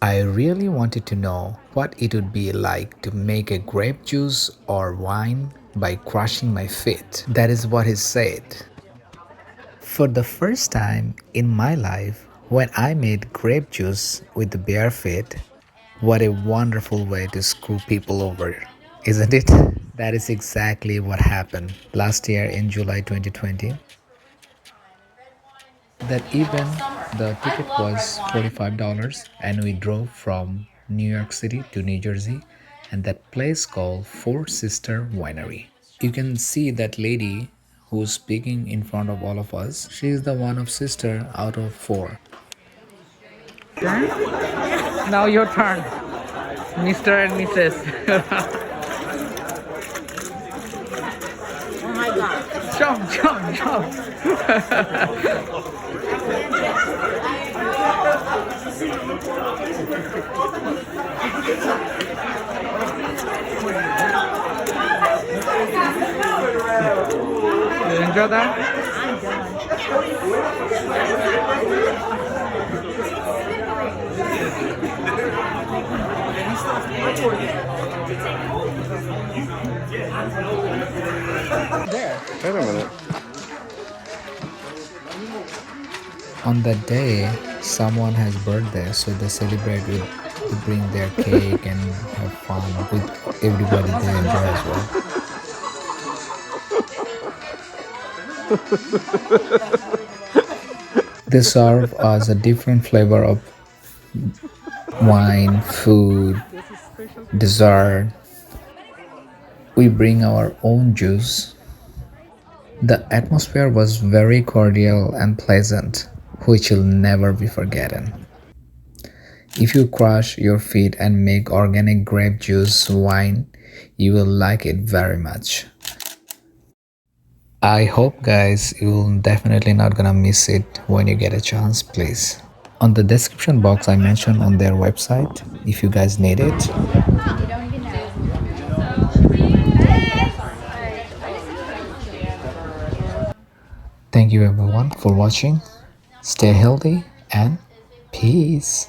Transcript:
I really wanted to know what it would be like to make a grape juice or wine by crushing my feet. That is what he said. For the first time in my life, when I made grape juice with the bare feet, what a wonderful way to screw people over, isn't it? That is exactly what happened last year in July 2020. That even the ticket was $45 and we drove from New York City to New Jersey and that place called Four Sister Winery. You can see that lady who's speaking in front of all of us. She is the one of sister out of four. Now your turn, Mr. and Mrs. Oh my god. Jump, jump, jump. You enjoy that? I'm done. Wait a minute. On that day, someone has birthday, so they celebrate with to bring their cake and have fun with everybody they enjoy as well. They serve us a different flavor of wine, food, dessert. We bring our own juice. The atmosphere was very cordial and pleasant, which will never be forgotten. If you crush your feet and make organic grape juice wine, you will like it very much. I hope guys you'll definitely not gonna miss it when you get a chance, please. On the description box I mentioned on their website if you guys need it. Thank you everyone for watching. Stay healthy and peace.